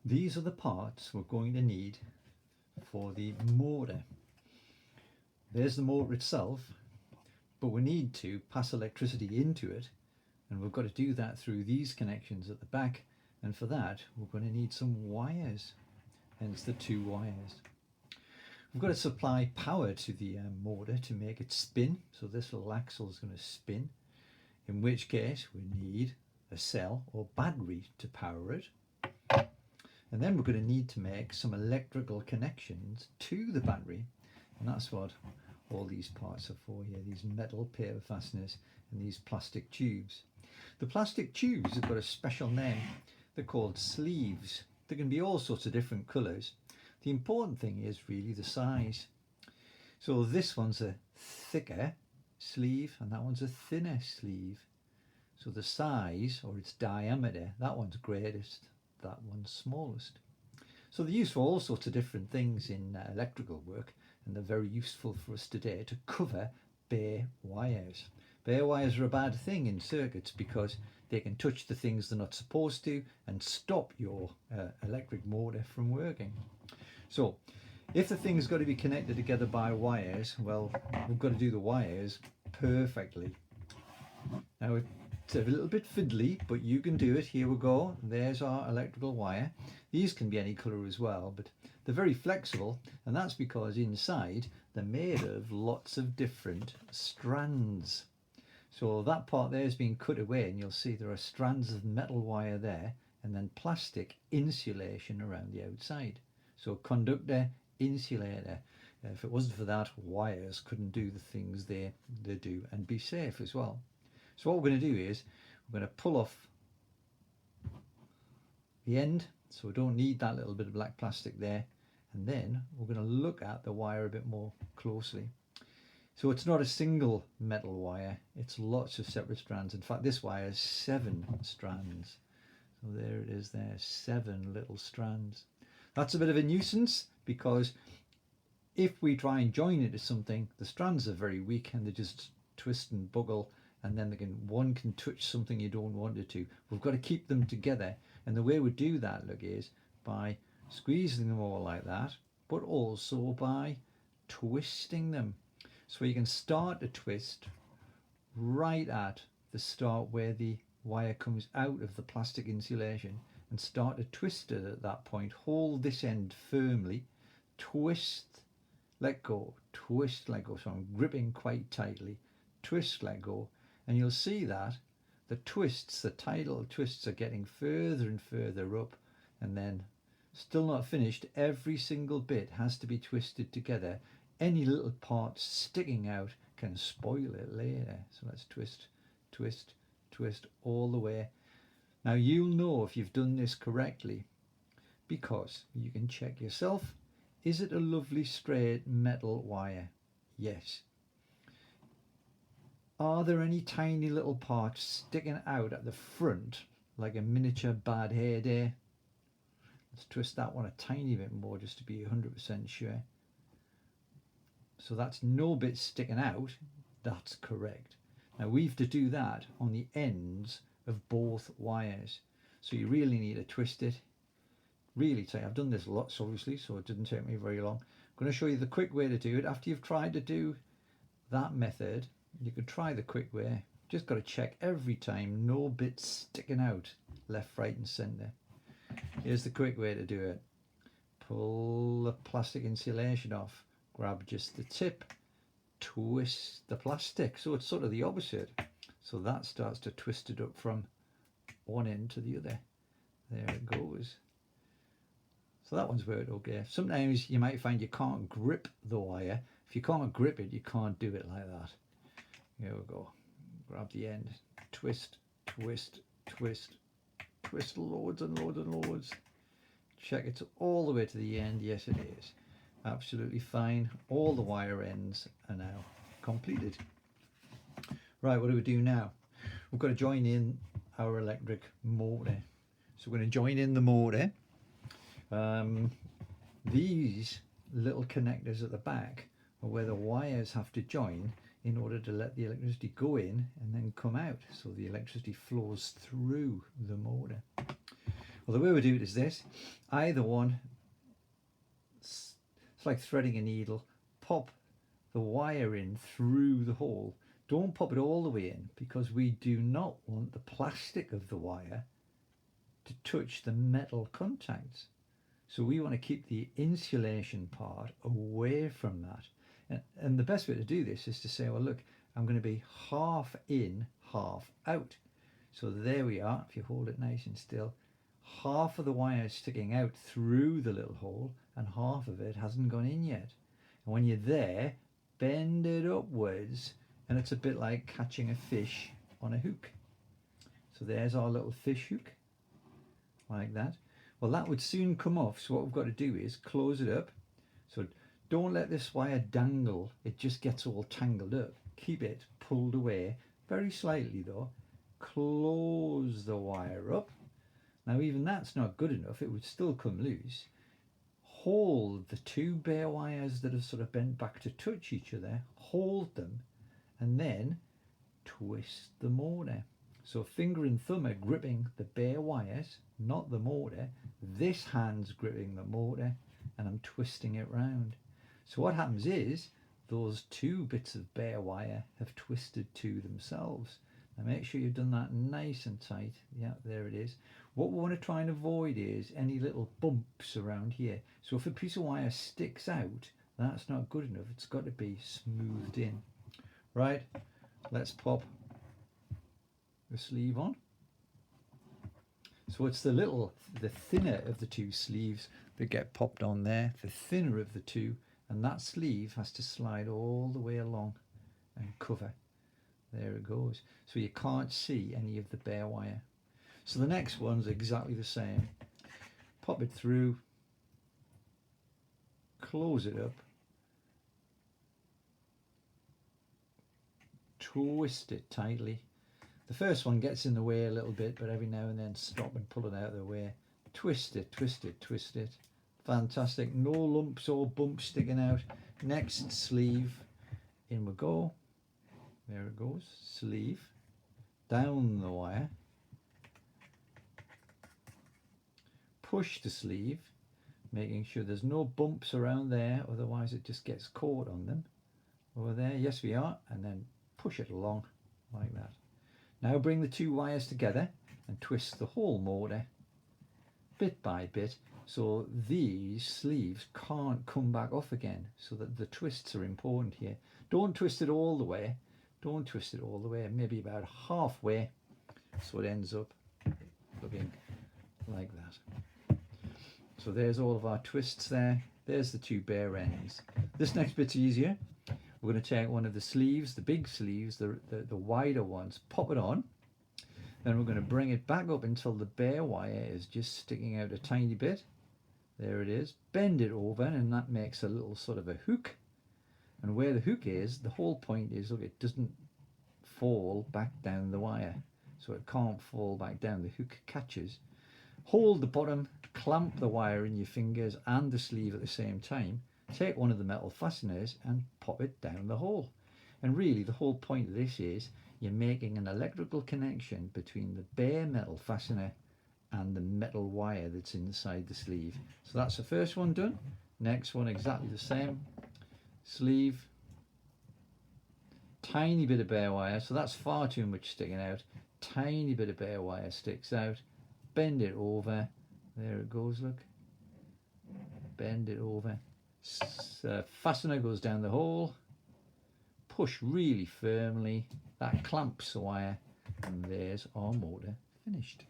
These are the parts we're going to need for the motor. There's the motor itself, but we need to pass electricity into it, and we've got to do that through these connections at the back, and for that we're going to need some wires, hence the two wires. We've got to supply power to the motor to make it spin, so this little axle is going to spin, in which case we need a cell or battery to power it. And then we're going to need to make some electrical connections to the battery, and that's what all these parts are for here, these metal paper fasteners and these plastic tubes. The plastic tubes have got a special name. They're called sleeves. They can be all sorts of different colours. The important thing is really the size. So this one's a thicker sleeve and that one's a thinner sleeve. So the size or its diameter, that one's greatest, that one's smallest. So they're used for all sorts of different things in electrical work, and they're very useful for us today to cover bare wires. Bare wires are a bad thing in circuits because they can touch the things they're not supposed to and stop your electric motor from working. So if the thing's got to be connected together by wires, well, we've got to do the wires perfectly. Now it's a little bit fiddly, but you can do it. Here we go. There's our electrical wire. These can be any colour as well, but they're very flexible, and that's because inside they're made of lots of different strands. So that part there is being cut away, and you'll see there are strands of metal wire there, and then plastic insulation around the outside. So conductor, insulator. If it wasn't for that, wires couldn't do the things they do and be safe as well. So what we're going to do is we're going to pull off the end, so we don't need that little bit of black plastic there, and then we're going to look at the wire a bit more closely. So it's not a single metal wire, it's lots of separate strands. In fact, this wire has 7 strands. So there it is there, 7 little strands. That's a bit of a nuisance because if we try and join it to something, the strands are very weak and they just twist and buckle, and then one can touch something you don't want it to. We've got to keep them together, and the way we do that, look, is by squeezing them all like that, but also by twisting them. So you can start to twist right at the start where the wire comes out of the plastic insulation, and start to twist it at that point. Hold this end firmly, twist, let go, twist, let go. So I'm gripping quite tightly, twist, let go, and you'll see that the twists, the tidal twists, are getting further and further up, and then still not finished. Every single bit has to be twisted together. Any little part sticking out can spoil it later. So let's twist, twist, twist all the way. Now you'll know if you've done this correctly because you can check yourself. Is it a lovely straight metal wire? Yes. Are there any tiny little parts sticking out at the front like a miniature bad hair day? Let's twist that one a tiny bit more just to be 100% sure. So that's no bit sticking out. That's correct. Now we have to do that on the ends of both wires. So you really need to twist it really tight. I've done this lots obviously, so it didn't take me very long. I'm going to show you the quick way to do it. After you've tried to do that method, you could try the quick way. Just got to check every time, no bits sticking out left, right and centre. Here's the quick way to do it. Pull the plastic insulation off, grab just the tip, twist the plastic, so it's sort of the opposite. So that starts to twist it up from one end to the other. There it goes. So that one's worked okay. Sometimes you might find you can't grip the wire. If you can't grip it, you can't do it like that. Here we go. Grab the end, twist, twist, twist, twist loads and loads and loads. Check it's all the way to the end. Yes, it is. Absolutely fine. All the wire ends are now completed. Right, what do we do now? We've got to join in our electric motor. So we're going to join in the motor. These little connectors at the back are where the wires have to join in order to let the electricity go in and then come out, so the electricity flows through the motor. Well, the way we do it is this. Either one, it's like threading a needle, pop the wire in through the hole. Don't pop it all the way in, because we do not want the plastic of the wire to touch the metal contacts. So we want to keep the insulation part away from that. And the best way to do this is to say, well, look, I'm going to be half in, half out. So there we are. If you hold it nice and still, half of the wire is sticking out through the little hole and half of it hasn't gone in yet. And when you're there, bend it upwards, and it's a bit like catching a fish on a hook. So there's our little fish hook, like that. Well, that would soon come off, so what we've got to do is close it up. So don't let this wire dangle, it just gets all tangled up. Keep it pulled away, very slightly though. Close the wire up. Now even that's not good enough, it would still come loose. Hold the two bare wires that have sort of bent back to touch each other, hold them, and then twist the motor. So finger and thumb are gripping the bare wires, not the motor. This hand's gripping the motor, and I'm twisting it round. So what happens is those two bits of bare wire have twisted to themselves. Now make sure you've done that nice and tight. Yeah, there it is. What we want to try and avoid is any little bumps around here. So if a piece of wire sticks out, that's not good enough. It's got to be smoothed in. Right, let's pop the sleeve on. So it's the thinner of the two sleeves that get popped on there, the thinner of the two, and that sleeve has to slide all the way along and cover. There it goes. So you can't see any of the bare wire. So the next one's exactly the same. Pop it through, close it up, twist it tightly. The first one gets in the way a little bit, but every now and then stop and pull it out of the way. Twist it, twist it, twist it. Fantastic. No lumps or bumps sticking out. Next sleeve. In we go. There it goes. Sleeve. Down the wire. Push the sleeve, making sure there's no bumps around there, otherwise it just gets caught on them. Over there, yes we are, and then push it along like that. Now bring the two wires together and twist the whole motor bit by bit, so these sleeves can't come back off again, so that the twists are important here. Don't twist it all the way, don't twist it all the way, maybe about halfway, so it ends up looking like that. So there's all of our twists there. There's the two bare ends. This next bit's easier. We're going to take one of the sleeves, the big sleeves, the wider ones, pop it on. Then we're going to bring it back up until the bare wire is just sticking out a tiny bit. There it is. Bend it over, and that makes a little sort of a hook. And where the hook is, the whole point is, look, it doesn't fall back down the wire. So it can't fall back down. The hook catches. Hold the bottom, clamp the wire in your fingers and the sleeve at the same time. Take one of the metal fasteners and pop it down the hole. And really the whole point of this is you're making an electrical connection between the bare metal fastener and the metal wire that's inside the sleeve. So that's the first one done. Next one exactly the same. Sleeve, tiny bit of bare wire, so that's far too much sticking out. Tiny bit of bare wire sticks out. Bend it over. There it goes, look. Bend it over. Fastener goes down the hole. Push really firmly. That clamps the wire. And there's our motor finished.